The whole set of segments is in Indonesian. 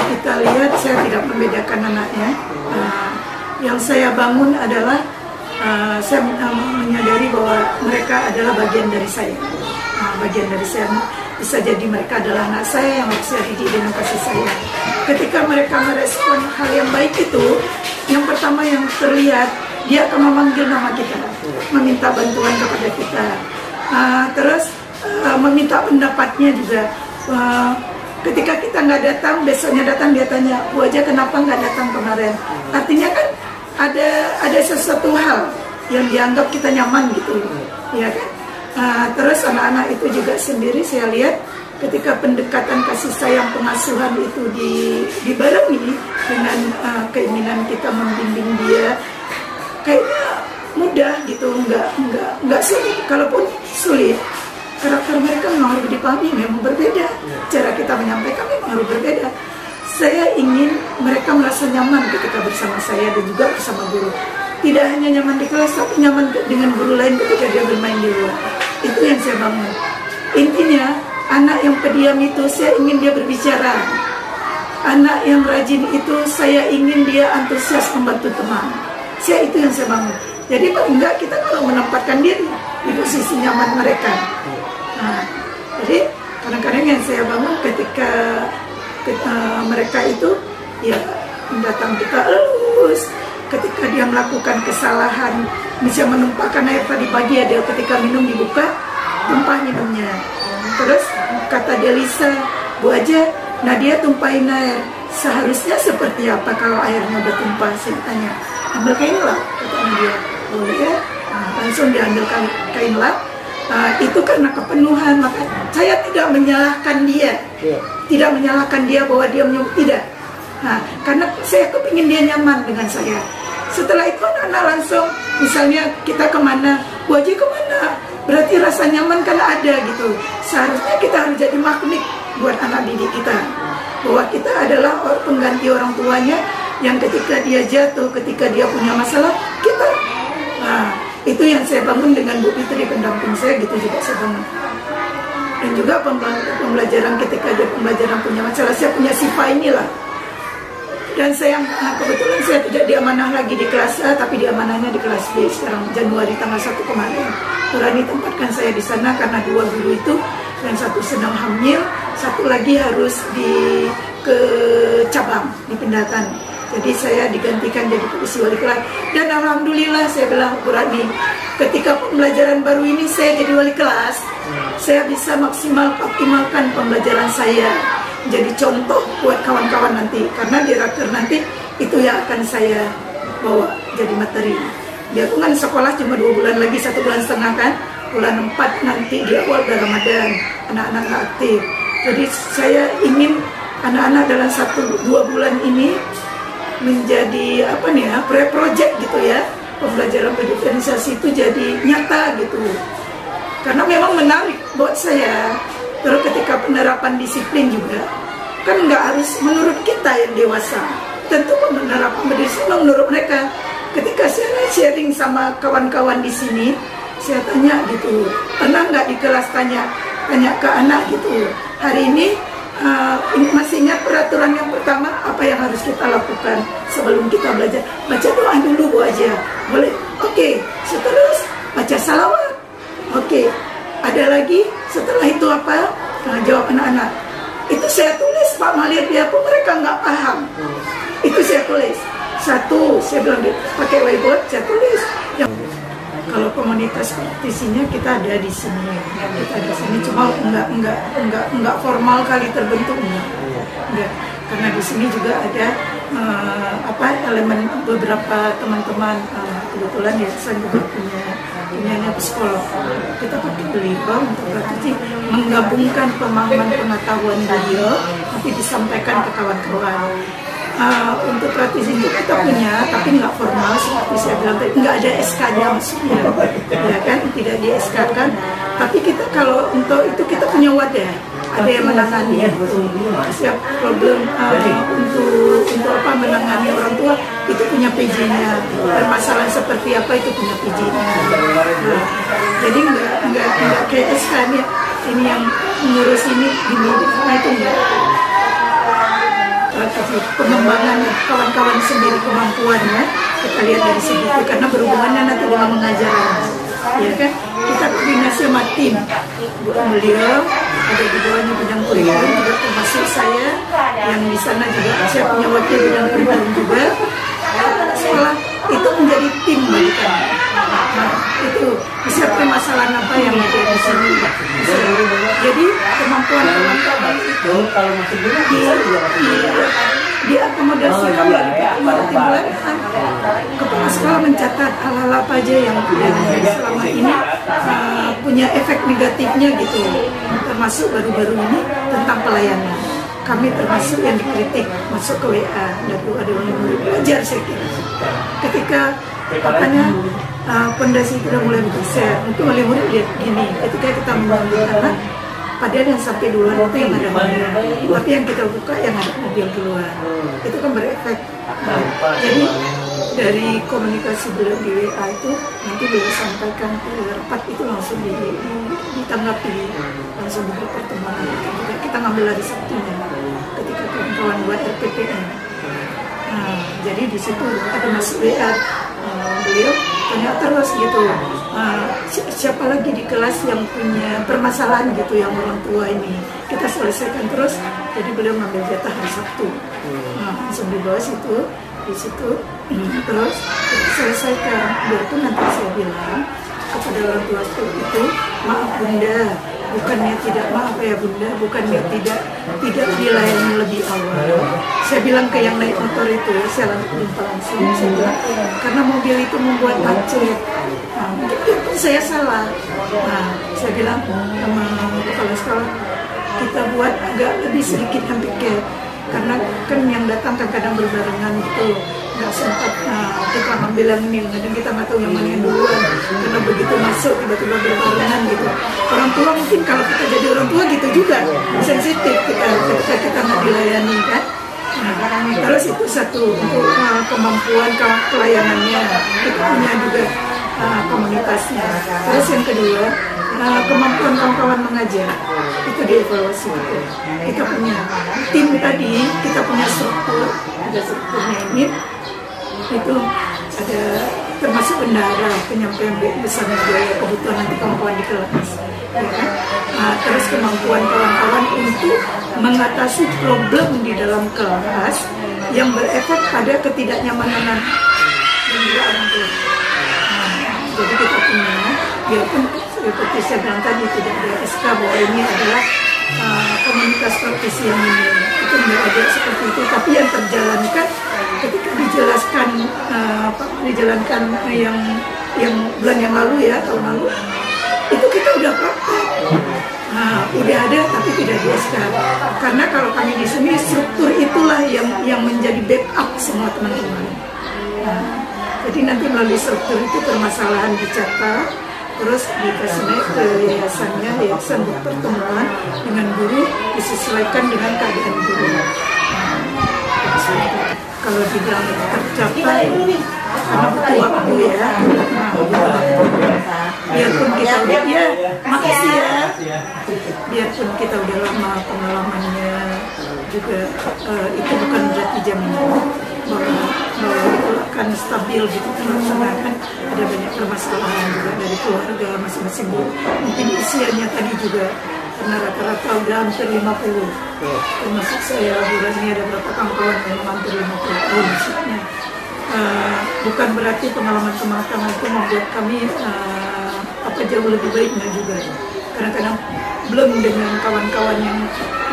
kita lihat, saya tidak membedakan anaknya. Yang saya bangun adalah saya menyadari bahwa mereka adalah bagian dari saya. Bagian dari saya. Bisa jadi mereka adalah anak saya yang harus saya didik dengan kasih sayang. Ketika mereka merespon hal yang baik itu, yang pertama yang terlihat, dia akan memanggil nama kita, meminta bantuan kepada kita, terus meminta pendapatnya juga. Ketika kita nggak datang, besoknya datang dia tanya, Bu aja kenapa nggak datang kemarin? Artinya kan ada sesuatu hal yang dianggap kita nyaman gitu, ya kan? Terus anak-anak itu juga sendiri saya lihat ketika pendekatan kasih sayang pengasuhan itu dibarengi dengan keinginan kita membimbing dia, kayaknya mudah gitu, nggak sulit. Kalaupun sulit, karakter mereka memang harus dipahami, memang berbeda. Cara kita menyampaikan memang harus berbeda. Saya ingin mereka merasa nyaman ketika bersama saya dan juga bersama guru. Tidak hanya nyaman di kelas, tapi nyaman dengan guru lain ketika dia bermain di luar. Itu yang saya bangun. Intinya, anak yang pendiam itu saya ingin dia berbicara. Anak yang rajin itu saya ingin dia antusias membantu teman. Itu yang saya bangun. Jadi paling enggak kita kalau menempatkan diri di posisi nyaman mereka. Jadi kadang-kadang yang saya bangun ketika mereka itu ya mendatang kita elus. Ketika dia melakukan kesalahan, misalnya menumpahkan air tadi pagi dia ketika minum dibuka, tumpah minumnya. Terus kata Delisa, Bu aja, nah dia tumpahin air. Seharusnya seperti apa kalau airnya udah tumpah? Saya tanya, ambil kain lap, katanya dia. Boleh ya? Langsung diambil kain lap. Itu karena kepenuhan, maka saya tidak menyalahkan dia, tidak menyalahkan dia bahwa dia menyuruh, tidak. Karena saya kepingin dia nyaman dengan saya. Setelah itu anak-anak langsung, misalnya kita kemana, Bu Haji kemana? Berarti rasa nyaman kan ada gitu. Seharusnya kita harus jadi magnet buat anak didik kita, bahwa kita adalah pengganti orang tuanya yang ketika dia jatuh, ketika dia punya masalah, kita. Itu yang saya bangun dengan Bu Fitri pendamping saya, gitu juga saya bangun. Dan juga pembelajaran ketika dia pembelajaran punya masalah, saya punya sifat inilah. Dan saya kebetulan saya tidak diamanah lagi di kelas A, tapi diamanahnya di kelas B sekarang Januari tanggal 1 kemarin. Turani tempatkan saya di sana karena 2 guru itu, yang satu sedang hamil, satu lagi harus ke cabang dipindahkan. Jadi saya digantikan jadi posisi wali kelas. Dan alhamdulillah saya bilang Turani, ketika pembelajaran baru ini saya jadi wali kelas, saya bisa optimalkan pembelajaran saya. Jadi contoh buat kawan-kawan nanti, karena di raker nanti itu yang akan saya bawa jadi materi. Dia pun kan sekolah cuma 2 bulan lagi, 1,5 bulan kan, bulan 4 nanti di awal Ramadan, anak-anak nggak aktif. Jadi saya ingin anak-anak dalam 1-2 bulan ini menjadi pre-project gitu ya, pembelajaran diferensiasi itu jadi nyata gitu. Karena memang menarik buat saya. Terus ketika penerapan disiplin juga, kan nggak harus menurut kita yang dewasa. Tentu penerapan berdisiplin menurut mereka. Ketika saya sharing sama kawan-kawan di sini, saya tanya gitu, pernah nggak di kelas tanya ke anak gitu, hari ini masih ingat peraturan yang pertama apa yang harus kita lakukan sebelum kita belajar? Baca doa dulu Bu aja, boleh? Oke. Terus baca salawat. Oke. Ada lagi setelah itu apa? Jawab anak-anak. Itu saya tulis Pak Malir, biarpun mereka nggak paham. Itu saya tulis. Satu, saya bilang pakai whiteboard, saya tulis. Kalau komunitas praktisinya kita ada di sini, kita ada di sini, cuma nggak formal kali terbentuk, enggak. Karena di sini juga ada elemen beberapa teman-teman, kebetulan ya saya juga punya psikolog. Kita pakai beliau untuk praktisi, menggabungkan pemahaman pengetahuan beliau, nanti disampaikan ke kawan-kawan. Untuk praktisi itu kita punya, tapi nggak formal seperti saya bilang tadi, nggak ada SK-nya maksudnya, ya kan, tidak di SK-kan. Tapi kita kalau untuk itu kita punya wadah, ada yang menangani setiap problem untuk apa menangani orang tua itu punya PJ-nya, permasalahan seperti apa itu punya PJ-nya. Jadi nggak kayak SK-nya, ini yang mengurus ini itu enggak. pengembangan kawan-kawan sendiri kemampuannya kita lihat dari segi itu, karena berhubungannya nanti dengan mengajaran, ya kan? Kita koordinasi sama tim, beliau ada di bawahnya bidang kurikulum juga, termasuk saya yang di sana juga saya punya wakil bidang kurikulum juga. Sekolah itu menjadi tim bagi kami. Nah, itu bisa permasalahan apa yang ada di sini. Jadi kemampuan kawan-kawan itu diakomodasikan dari timbulan. Kepala sekolah mencatat hal-hal apa aja yang selama ini punya efek negatifnya gitu, termasuk baru-baru ini tentang pelayanan. Kami termasuk yang dikritik masuk ke WA, lalu ada murid belajar saya kira. Ketika katanya pondasi sudah mulai bergeser, mungkin oleh murid lihat gini, ketika kita membangun anak, padahal yang sampai duluan itu yang ada mobil, tapi yang kita buka yang ada mobil keluar, itu kan berefek. Jadi dari komunikasi beliau di WA itu nanti beliau sampaikan ke rapat itu langsung ditanggapi, langsung diberi pertemuan. Kita ngambil hari Sabtunya ketika kawan-kawan buat RPPN. Nah, jadi di situ ada masuk WA beliau tanya terus gitu, siapa lagi di kelas yang punya permasalahan gitu yang orang tua ini kita selesaikan terus. Jadi beliau ngambil jatah hari Sabtu, langsung dibawa situ, di situ terus kita selesaikan. Biarpun nanti saya bilang kepada orang tua itu, maaf bunda, bukannya tidak maaf ya bunda, bukannya tidak dilayani lebih awal. Saya bilang ke yang naik motor itu, saya langsung saya bilang, karena mobil itu membuat macet. Nah, mungkin itu saya salah. Nah, saya bilang sama kepala sekolah, kita buat agak lebih sedikit handicap, karena kan yang datang kadang-kadang berbarengan gitu, nggak sempat kita ngambil yang ini, kadang kita nggak tahu yang mana yang duluan, karena begitu masuk tiba-tiba berbarengan gitu. Orang tua mungkin kalau kita jadi orang tua gitu juga sensitif kita ketika kita nggak dilayani kan. Nah, terus itu satu untuk kemampuan pelayanannya, kita punya juga komunitasnya. Terus yang kedua, kemampuan kawan-kawan mengajar itu dievaluasi gitu. Kita punya tim tadi, kita punya struktur, ada strukturnya ini, itu ada termasuk bendara, penyampaian besar biaya kebutuhan nanti kawan-kawan di kelas, ya kan? Terus kemampuan kawan-kawan untuk mengatasi problem di dalam kelas yang berefek pada ketidaknyamanan dan juga orang tua. Jadi kita punya, biarpun seperti saya bilang tadi tidak ada SK bahwa ini adalah komunitas praktisi yang ini, itu tidak ada seperti itu, tapi yang terjalankan ketika dijalankan yang bulan yang lalu ya, tahun lalu itu kita udah praktek. Udah ada tapi tidak di SK, karena kalau kami di sini struktur itulah yang menjadi backup semua teman-teman. Jadi nanti melalui struktur itu permasalahan dicatat, terus dikasih naik ke yayasan pertemuan dengan guru, disesuaikan dengan keadaan guru. Kalau dibilang tercapai, karena butuh waktu ya. Biarpun kita udah, ya makasih ya. Biarpun kita udah lama pengalamannya juga, itu bukan berarti jaminan bahwa itu akan stabil gitu karena kan ada banyak permasalahan juga dari keluarga masing-masing bu. Mungkin usianya tadi juga karena rata-rata udah hampir 50, termasuk saya bulan ini ada berapa kawan-kawan yang hampir 50 tahun usianya. Bukan berarti pengalaman-pengalaman itu membuat kami jauh lebih baiknya juga. Kadang-kadang belum dengan kawan-kawan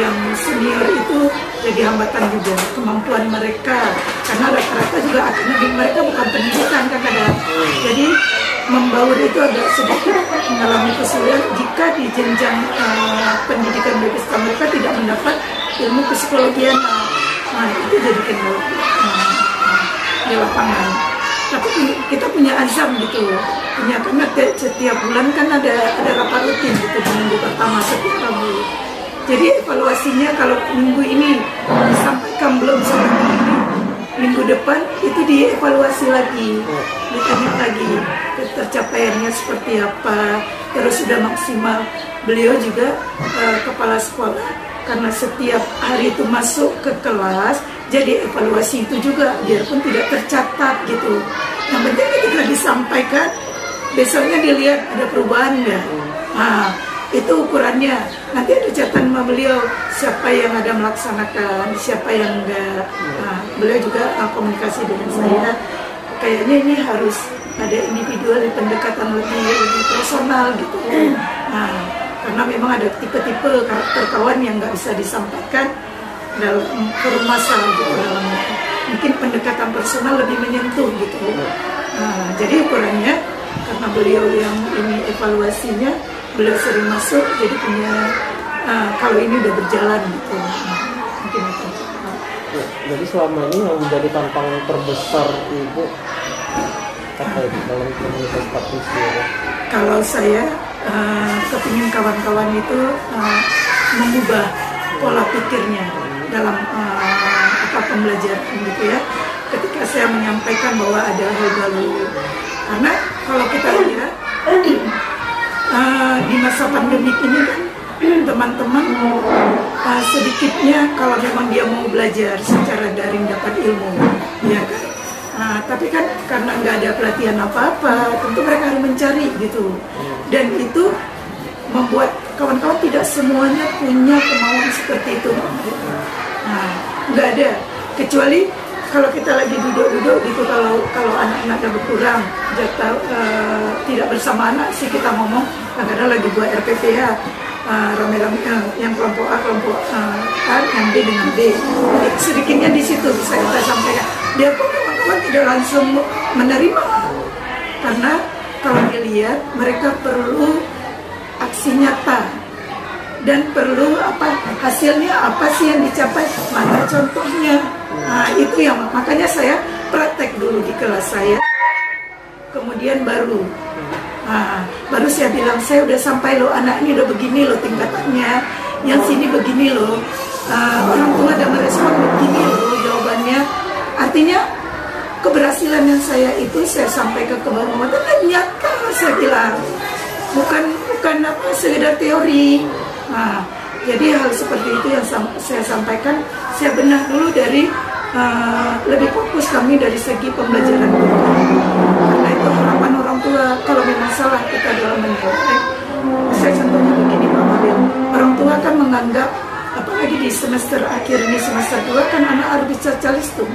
yang senior itu jadi hambatan juga kemampuan mereka, karena rata-rata juga akademik mereka bukan pendidikan kadang-kadang. Jadi membaur itu agak sedikit mengalami kesulitan jika di jenjang pendidikan basic mereka tidak mendapat ilmu psikologian. Nah itu jadi kendala di lapangan. Tapi kita punya azam gitu, punya, karena setiap bulan kan ada rapat rutin gitu di minggu pertama setiap Rabu. Jadi evaluasinya kalau minggu ini disampaikan belum seperti ini, minggu depan itu dievaluasi lagi, ditanya lagi tercapaiannya seperti apa, terus sudah maksimal. Beliau juga kepala sekolah karena setiap hari itu masuk ke kelas, jadi evaluasi itu juga biarpun tidak tercatat gitu. Yang penting ketika disampaikan, besoknya dilihat ada perubahan nggak. Nah, itu ukurannya. Nanti ada catatan sama beliau siapa yang ada melaksanakan, siapa yang enggak. Nah, beliau juga komunikasi dengan saya. Kayaknya ini harus ada individual, pendekatan lebih personal gitu. Nah, karena memang ada tipe-tipe karakter kawan yang nggak bisa disampaikan dalam forum massal gitu, mungkin pendekatan personal lebih menyentuh gitu. Nah, jadi ukurannya karena beliau yang ini evaluasinya, beliau sering masuk, jadi punya kalau ini udah berjalan gitu. Mungkin itu. Jadi selama ini yang menjadi tantangan terbesar Ibu terkait dalam komunitas praktisi? Kalau saya kepingin kawan-kawan itu mengubah pola pikirnya dalam pembelajaran gitu ya. Ketika saya menyampaikan bahwa ada hal baru, karena kalau kita lihat di masa pandemik ini kan teman-teman sedikitnya kalau memang dia mau belajar secara daring dapat ilmu, ya kan. Tapi kan karena nggak ada pelatihan apa-apa, tentu mereka harus mencari gitu. Dan itu membuat kawan-kawan tidak semuanya punya kemauan seperti itu. Nggak ada, kecuali kalau kita lagi duduk-duduk gitu, kalau anak-anaknya berkurang, tidak bersama anak sih kita ngomong, kadang-kadang lagi buat RPPH, rame-rame yang kelompok A, kelompok A, yang B dengan B. Sedikitnya di situ bisa kita sampaikan. Dia pun kawan-kawan tidak langsung menerima, karena kalau dilihat mereka perlu aksi nyata dan perlu hasilnya apa sih yang dicapai, mana contohnya. Itu yang makanya saya praktek dulu di kelas saya, kemudian baru saya bilang, saya udah sampai loh, anak ini udah begini loh tingkatannya, yang sini begini loh, orang tua udah merespon begini loh jawabannya. Artinya keberhasilan yang saya itu saya sampaikan ke bawah dan nyata, saya bilang bukan sekedar teori. Jadi hal seperti itu yang saya sampaikan, saya bedah dulu dari lebih fokus kami dari segi pembelajaran guru. Karena itu harapan orang tua, kalau memang salah kita dalam menilai. Saya contohnya begini Pak Mabil, orang tua kan menganggap, apalagi di semester akhir ini, semester 2 kan anak harus bisa calistung,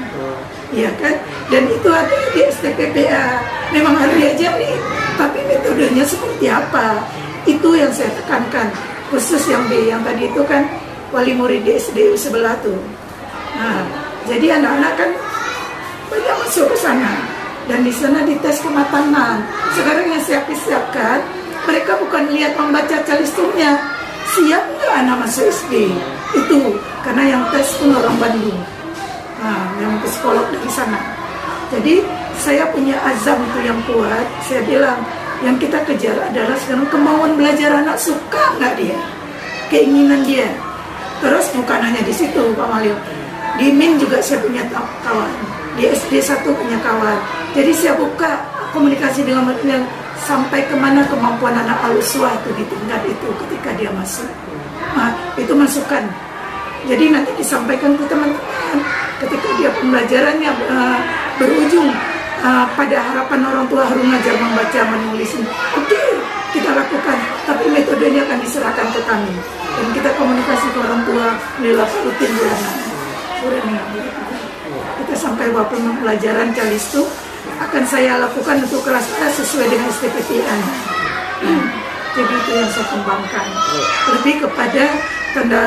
iya kan? Dan itu ada di STPPA, memang harus diajari, tapi metodenya seperti apa? Itu yang saya tekankan. Khusus yang B, yang tadi itu kan wali murid di SDU sebelah tuh. Jadi anak-anak kan banyak masuk ke sana, dan di sana dites kematangan. Sekarang yang saya siapkan, mereka bukan lihat membaca calistungnya, siap nggak anak masuk SD itu, karena yang tes pun orang Bandung, yang psikolog dari sana. Jadi saya punya azam itu yang kuat. Saya bilang, yang kita kejar adalah sekarang kemauan belajar anak, suka nggak dia, keinginan dia. Terus bukan hanya di situ Pak Malio, di MIN juga saya punya kawan, di SD 1 punya kawan. Jadi saya buka komunikasi dengan mereka sampai kemana kemampuan anak aluswa itu di tingkat itu ketika dia masuk. Itu masukan. Jadi nanti disampaikan ke teman-teman ketika dia pembelajarannya berujung pada harapan orang tua harus ngajar membaca, menulis. Oke, kita lakukan, tapi metodenya akan diserahkan ke kami, dan kita komunikasi ke orang tua lewat rutin bulanan. Kita sampai bahwa pembelajaran calistung akan saya lakukan untuk kelas A sesuai dengan STPTN. Jadi itu yang saya kembangkan. Lebih kepada tanda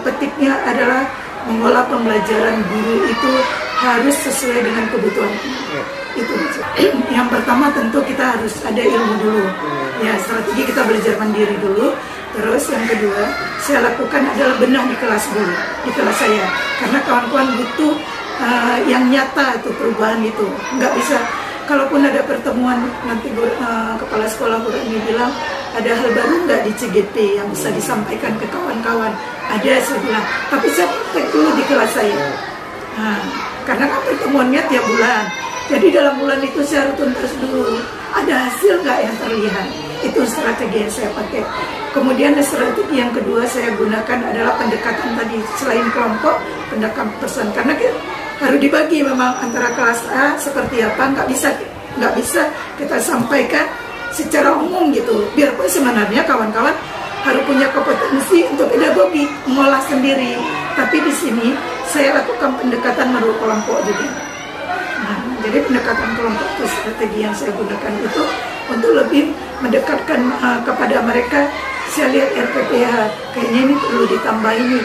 petiknya adalah mengolah pembelajaran guru itu harus sesuai dengan kebutuhan. Itu yang pertama, tentu kita harus ada ilmu dulu, ya, strategi kita belajar mandiri dulu. Terus yang kedua saya lakukan adalah benah di kelas dulu, di kelas saya, karena kawan-kawan butuh yang nyata itu, perubahan itu. Nggak bisa, kalaupun ada pertemuan nanti kepala sekolah guru ini bilang ada hal baru nggak di CGP yang bisa disampaikan ke kawan-kawan, ada, saya bilang, tapi saya praktek dulu di kelas saya. Karena kan pertemuannya tiap bulan, jadi dalam bulan itu saya harus tuntas dulu ada hasil nggak yang terlihat. Itu strategi yang saya pakai. Kemudian strategi yang kedua saya gunakan adalah pendekatan tadi, selain kelompok, pendekatan person. Karena harus dibagi memang antara kelas A seperti apa, nggak bisa kita sampaikan secara umum gitu. Biarpun sebenarnya kawan-kawan harus punya kompetensi untuk pedagogi, mengolah sendiri. Tapi di sini saya lakukan pendekatan menurut kelompok juga. Nah, jadi pendekatan kelompok itu strategi yang saya gunakan itu untuk lebih mendekatkan kepada mereka. Saya lihat RPPH kayaknya ini perlu ditambah ini.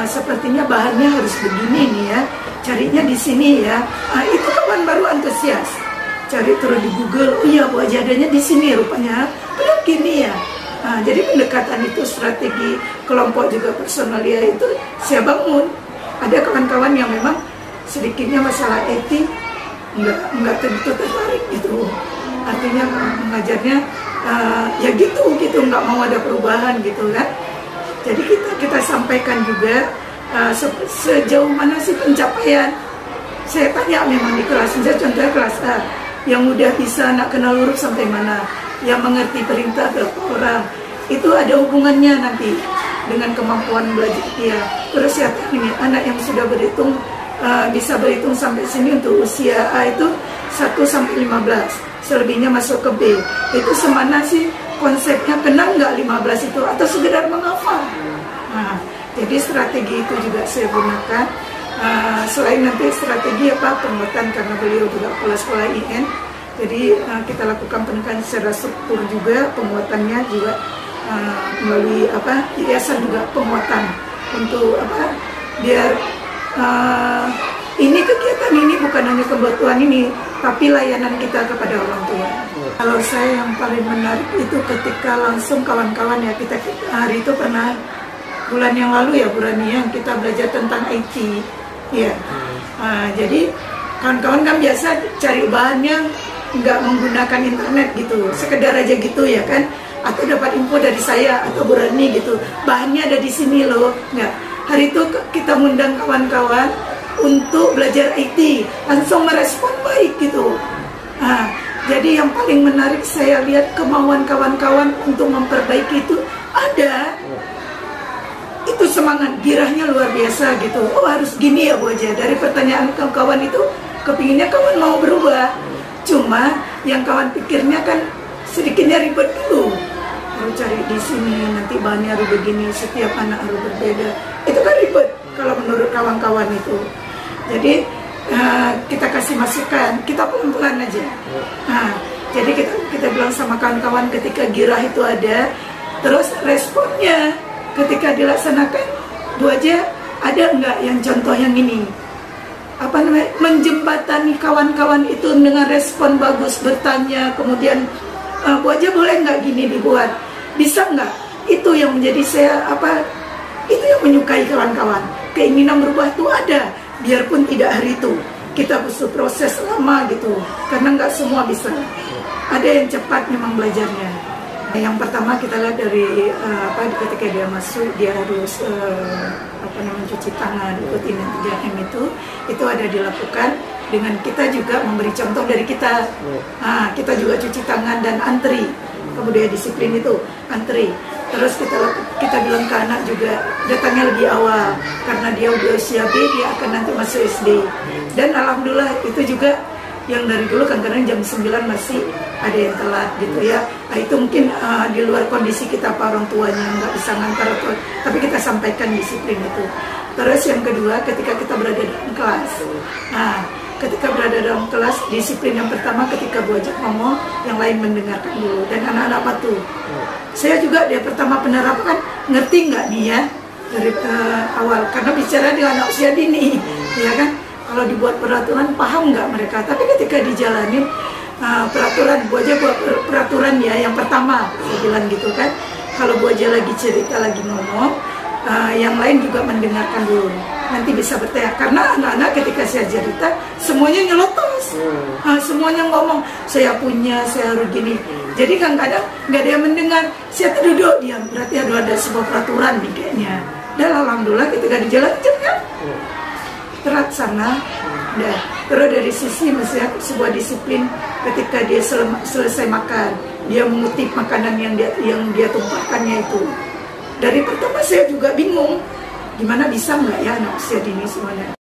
Sepertinya bahannya harus begini nih ya. Carinya di sini ya. Itu kawan baru antusias. Cari terus di Google. Oh iya, Bu Haji adanya di sini rupanya. Benar gini ya. Jadi pendekatan itu strategi kelompok juga personalia itu saya bangun. Ada kawan-kawan yang memang sedikitnya masalah etik nggak tentu tertarik gitu. Artinya mengajarnya ya gitu nggak mau ada perubahan gitu kan. Jadi kita sampaikan juga sejauh mana sih pencapaian. Saya tanya memang di kelas, misalnya contohnya kelas A yang udah bisa nak kenal huruf sampai mana, yang mengerti perintah berapa orang, itu ada hubungannya nanti dengan kemampuan belajar dia. Terus ya ini anak yang sudah berhitung bisa berhitung sampai sini untuk usia A itu 1 sampai 15, selebihnya masuk ke B. Itu semana sih konsepnya, kenal nggak 15 itu atau sekedar menghafal. Nah, jadi strategi itu juga saya gunakan. Selain nanti strategi penguatan, karena beliau juga sekolah IN, jadi kita lakukan penekanan secara struktur juga, penguatannya juga melalui yayasan juga penguatan untuk biar ini kegiatan ini bukan hanya kebutuhan ini, tapi layanan kita kepada orang tua. Kalau saya yang paling menarik itu ketika langsung kawan-kawan ya, kita hari itu pernah bulan yang lalu ya, bulan ini yang kita belajar tentang IT ya. Jadi kawan-kawan kan biasa cari bahannya nggak menggunakan internet gitu, sekedar aja gitu ya kan, atau dapat info dari saya atau Bu Rani gitu, bahannya ada di sini loh. Nggak, hari itu kita mengundang kawan-kawan untuk belajar IT, langsung merespon baik gitu. Jadi yang paling menarik saya lihat kemauan kawan-kawan untuk memperbaiki itu ada. Itu semangat, girahnya luar biasa gitu. Oh harus gini ya Bu aja. Dari pertanyaan kawan itu, kepinginnya kawan mau berubah. Cuma yang kawan pikirnya kan sedikitnya ribet dulu. Harus cari di sini, nanti bahannya harus begini, setiap anak harus berbeda. Itu kan ribet kalau menurut kawan-kawan itu. Jadi kita kasih masukan, kita pelan-pelan aja. Jadi kita bilang sama kawan-kawan ketika girah itu ada, terus responnya ketika dilaksanakan, Bu aja ada nggak yang contoh yang ini? Menjembatani kawan-kawan itu dengan respon bagus, bertanya, kemudian Bu aja boleh nggak gini dibuat? Bisa nggak? Itu yang menjadi saya itu yang menyukai kawan-kawan. Keinginan berubah itu ada, biarpun tidak hari itu. Kita butuh proses lama gitu, karena nggak semua bisa. Ada yang cepat memang belajarnya. Yang pertama kita lihat dari ketika dia masuk, dia harus cuci tangan, ikutin 3M itu ada dilakukan dengan kita juga memberi contoh dari kita. Kita juga cuci tangan dan antri, kemudian disiplin itu antri. Terus kita bilang ke anak juga datangnya lebih awal, karena dia udah usia B, dia akan nanti masuk SD. Dan alhamdulillah itu juga yang dari dulu kan kadang jam 9 masih ada yang telat gitu ya. Itu mungkin di luar kondisi kita orang tuanya nggak bisa ngantar, tapi kita sampaikan disiplin itu. Terus yang kedua, ketika kita berada dalam kelas, ketika berada dalam kelas, disiplin yang pertama ketika Bu ajak ngomong, yang lain mendengarkan dulu dan anak-anak patuh. Saya juga dia pertama penerapan, ngerti nggak nih ya dari awal, karena bicara dengan anak usia dini, ya kan. Kalau dibuat peraturan paham nggak mereka, tapi ketika dijalanin peraturan, Bu aja buat peraturan ya yang pertama, saya bilang gitu kan. Kalau Bu aja lagi cerita, lagi ngomong, yang lain juga mendengarkan dulu, nanti bisa bertanya. Karena anak-anak ketika saya cerita semuanya nyelotos, semuanya ngomong saya punya, saya harus gini. Jadi kan kadang nggak ada yang mendengar, saya duduk diam, berarti ada sebuah peraturan nih kayaknya. Dan alhamdulillah ketika dijalankan kan terlaksana. Terus dari sisi misalnya sebuah disiplin ketika dia selesai makan, dia mengutip makanan yang dia tumpahkannya itu. Dari pertama saya juga bingung, gimana bisa nggak ya anak usia dini semuanya.